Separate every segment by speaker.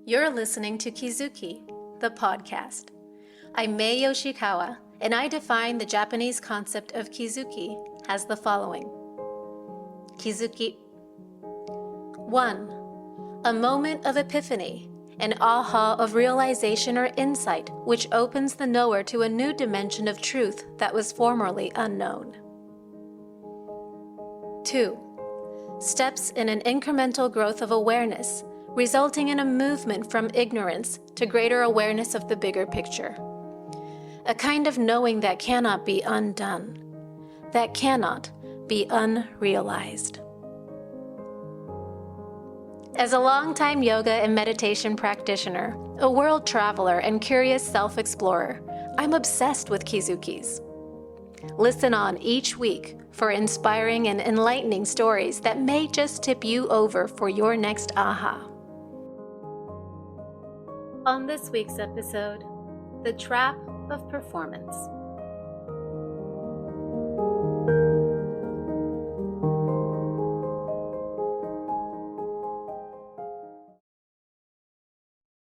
Speaker 1: You're listening to Kizuki, the podcast. I'm Mae Yoshikawa, and I define the Japanese concept of Kizuki as the following. Kizuki 1. A moment of epiphany, an aha of realization or insight which opens the knower to a new dimension of truth that was formerly unknown. 2. Steps in an incremental growth of awareness, resulting in a movement from ignorance to greater awareness of the bigger picture. A kind of knowing that cannot be undone, that cannot be unrealized. As a longtime yoga and meditation practitioner, a world traveler, and curious self-explorer, I'm obsessed with Kizukis. Listen on each week for inspiring and enlightening stories that may just tip you over for your next aha. On this week's episode, The Trap of Performance.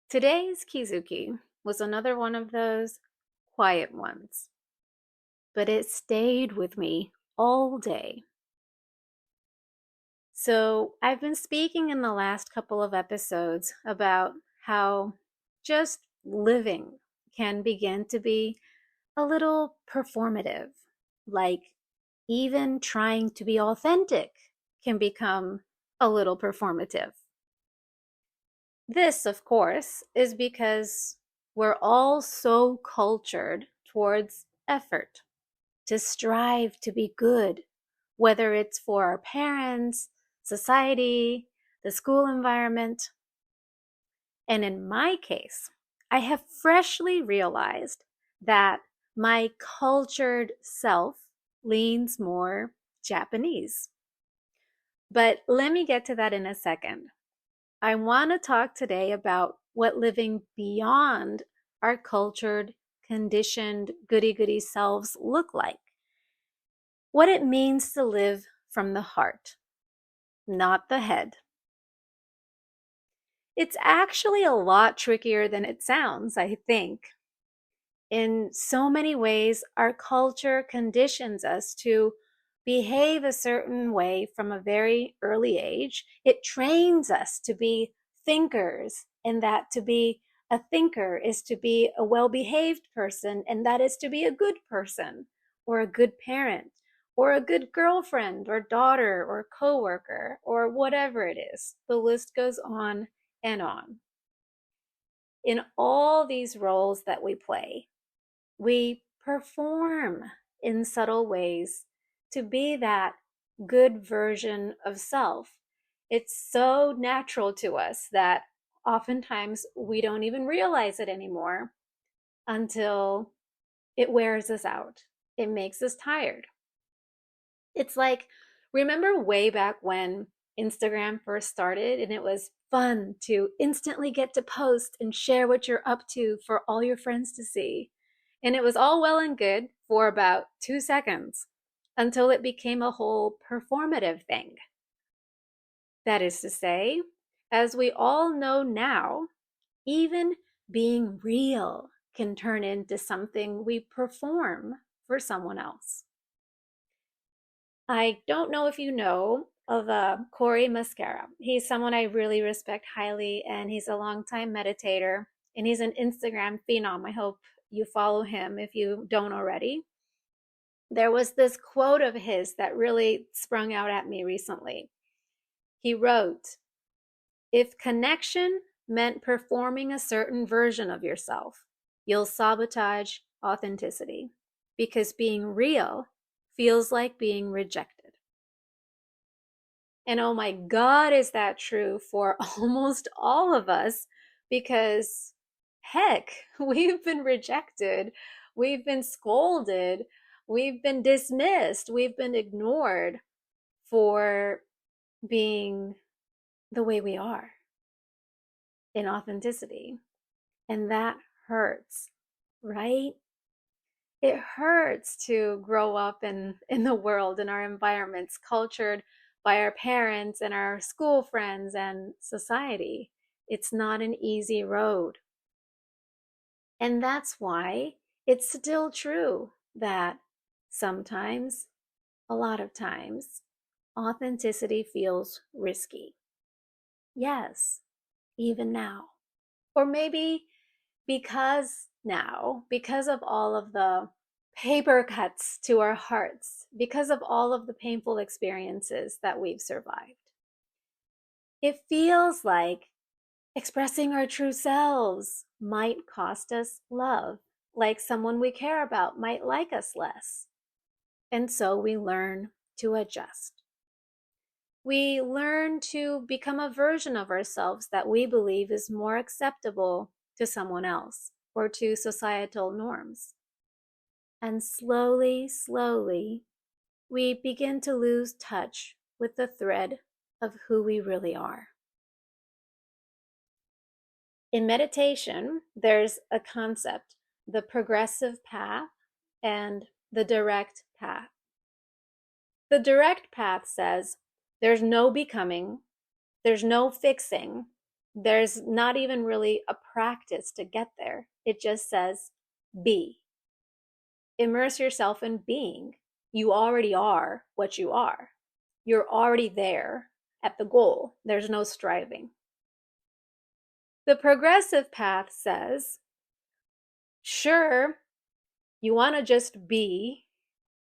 Speaker 1: Today's Kizuki was another one of those quiet ones, but it stayed with me all day. So I've been speaking in the last couple of episodes about how just living can begin to be a little performative, like even trying to be authentic can become a little performative. This, of course, is because we're all so cultured towards effort, to strive to be good, whether it's for our parents, society, the school environment. And in my case, I have freshly realized that my cultured self leans more Japanese. But let me get to that in a second. I want to talk today about what living beyond our cultured, conditioned, goody-goody selves look like. What it means to live from the heart, not the head. It's actually a lot trickier than it sounds, I think. In so many ways, our culture conditions us to behave a certain way from a very early age. It trains us to be thinkers, and that to be a thinker is to be a well-behaved person, and that is to be a good person, or a good parent, or a good girlfriend, or daughter, or coworker, or whatever it is. The list goes on and on. In all these roles that we play, we perform in subtle ways to be that good version of self. It's so natural to us that oftentimes we don't even realize it anymore until it wears us out. It makes us tired. It's like, remember way back when Instagram first started and it was fun to instantly get to post and share what you're up to for all your friends to see. And it was all well and good for about 2 seconds until it became a whole performative thing. That is to say, as we all know now, even being real can turn into something we perform for someone else. I don't know if you know of Cory Muscara. He's someone I really respect highly, and he's a longtime meditator, and he's an Instagram phenom. I hope you follow him if you don't already. There was this quote of his that really sprung out at me recently. He wrote, "If connection meant performing a certain version of yourself, you'll sabotage authenticity, because being real feels like being rejected." And oh my God, is that true for almost all of us? Because heck, we've been rejected, we've been scolded, we've been dismissed, we've been ignored for being the way we are in authenticity. And that hurts, right? It hurts to grow up in the world, in our environments, cultured by our parents and our school friends and society. It's not an easy road. And that's why it's still true that sometimes, a lot of times, authenticity feels risky. Yes, even now. Or maybe because of all of the paper cuts to our hearts, because of all of the painful experiences that we've survived, it feels like expressing our true selves might cost us love, like someone we care about might like us less. And so we learn to adjust. We learn to become a version of ourselves that we believe is more acceptable to someone else or to societal norms. And slowly, slowly, we begin to lose touch with the thread of who we really are. In meditation, there's a concept, the progressive path and the direct path. The direct path says there's no becoming, there's no fixing, there's not even really a practice to get there. It just says be. Immerse yourself in being. You already are what you are. You're already there at the goal. There's no striving. The progressive path says, sure, you want to just be.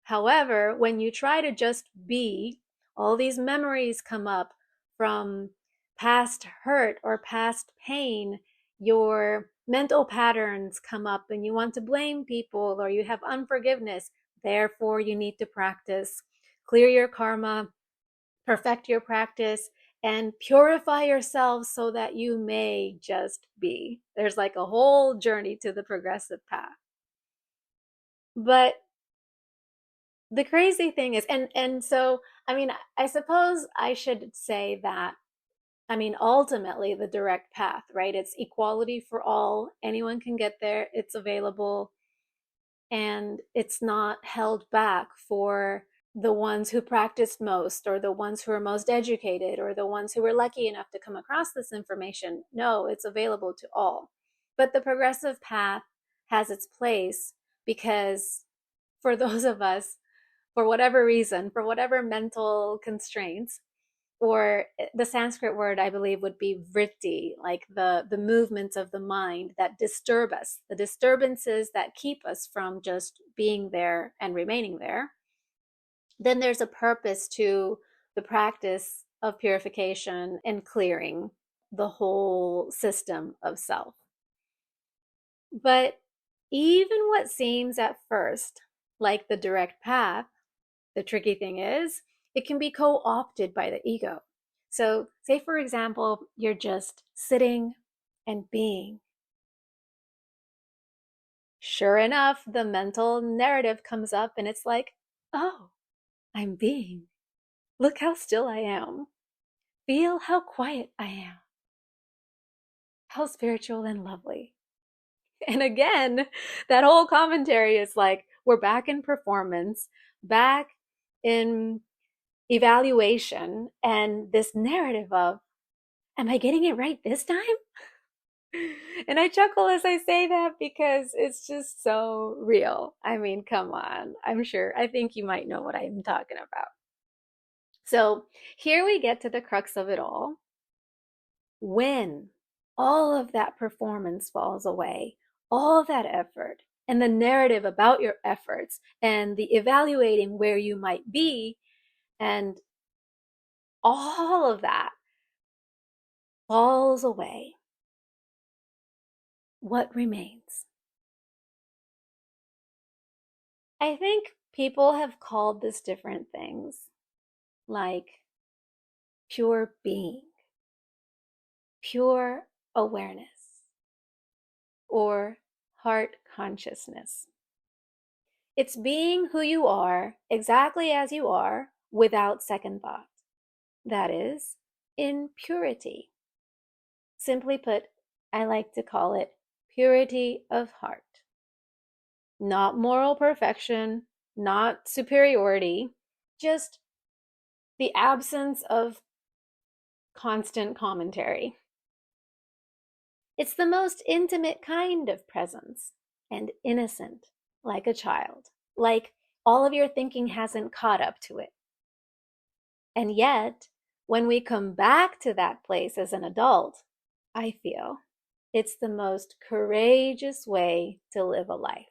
Speaker 1: However, when you try to just be, all these memories come up from past hurt or past pain. Your mental patterns come up and you want to blame people or you have unforgiveness. Therefore, you need to practice, clear your karma, perfect your practice, and purify yourself so that you may just be. There's like a whole journey to the progressive path. But the crazy thing is, and so I mean, I suppose I should say that, I mean, ultimately the direct path, right? It's equality for all. Anyone can get there. It's available, and it's not held back for the ones who practiced most or the ones who are most educated or the ones who were lucky enough to come across this information. No, it's available to all. But the progressive path has its place because for those of us, for whatever reason, for whatever mental constraints, or the Sanskrit word I believe would be vritti, like the movements of the mind that disturb us, the disturbances that keep us from just being there and remaining there, then there's a purpose to the practice of purification and clearing the whole system of self. But even what seems at first like the direct path, the tricky thing is, it can be co opted by the ego. So, say for example, you're just sitting and being. Sure enough, the mental narrative comes up and it's like, oh, I'm being. Look how still I am. Feel how quiet I am. How spiritual and lovely. And again, that whole commentary is like, we're back in performance, back in evaluation, and this narrative of, am I getting it right this time? And I chuckle as I say that because it's just so real. I mean, come on. I think you might know what I'm talking about. So here we get to the crux of it all. When all of that performance falls away, all that effort, and the narrative about your efforts, and the evaluating where you might be, and all of that falls away, what remains? I think people have called this different things, like pure being, pure awareness, or heart consciousness. It's being who you are, exactly as you are, without second thought. That is, in purity. Simply put, I like to call it purity of heart. Not moral perfection, not superiority, just the absence of constant commentary. It's the most intimate kind of presence and innocent, like a child, like all of your thinking hasn't caught up to it. And yet, when we come back to that place as an adult, I feel it's the most courageous way to live a life.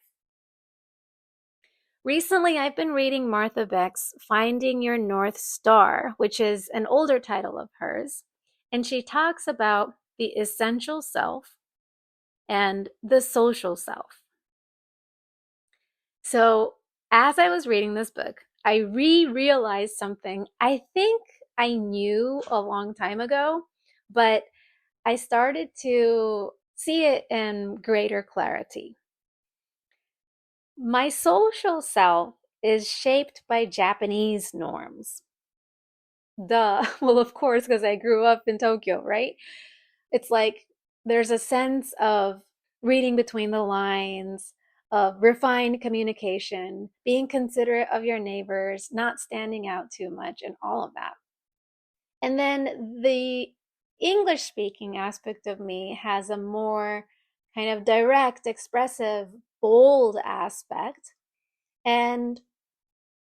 Speaker 1: Recently, I've been reading Martha Beck's Finding Your North Star, which is an older title of hers, and she talks about the essential self and the social self. So, as I was reading this book, I realized something I think I knew a long time ago, but I started to see it in greater clarity. My social self is shaped by Japanese norms. Duh. Well, of course, because I grew up in Tokyo, right? It's like there's a sense of reading between the lines, of refined communication, being considerate of your neighbors, not standing out too much, and all of that. And then the English speaking aspect of me has a more kind of direct, expressive, bold aspect. And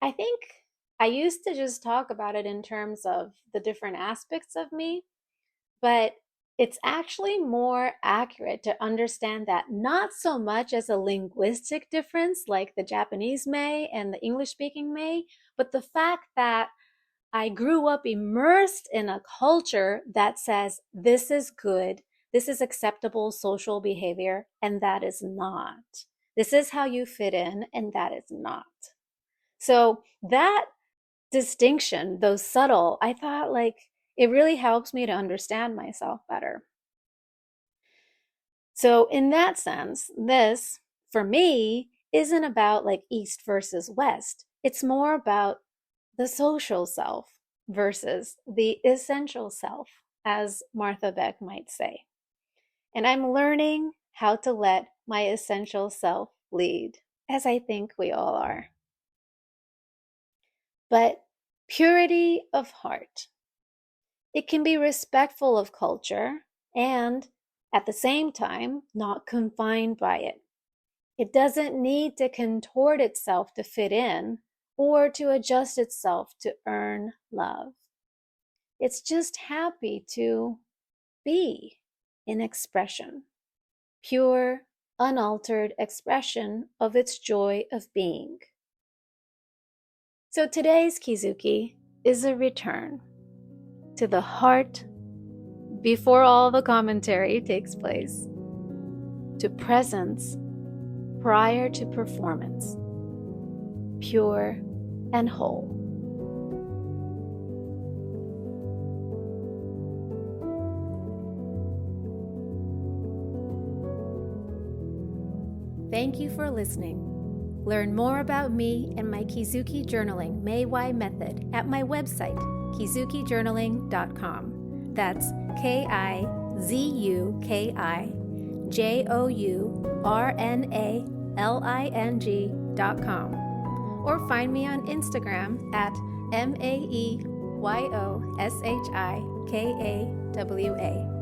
Speaker 1: I think I used to just talk about it in terms of the different aspects of me, but it's actually more accurate to understand that not so much as a linguistic difference like the Japanese Mae and the English speaking Mae, but the fact that I grew up immersed in a culture that says this is good, this is acceptable social behavior, and that is not. This is how you fit in, and that is not. So that distinction, though subtle, I thought like it really helps me to understand myself better. So, in that sense, this for me isn't about like East versus West. It's more about the social self versus the essential self, as Martha Beck might say. And I'm learning how to let my essential self lead, as I think we all are. But purity of heart. It can be respectful of culture and, at the same time, not confined by it. It doesn't need to contort itself to fit in or to adjust itself to earn love. It's just happy to be in expression, pure, unaltered expression of its joy of being. So today's Kizuki is a return to the heart before all the commentary takes place, to presence prior to performance, pure and whole. Thank you for listening. Learn more about me and my Kizuki journaling Mae method at my website, kizukijournaling.com. That's KIZUKIJOURNALING.com. Or find me on Instagram at MAEYOSHIKAWA.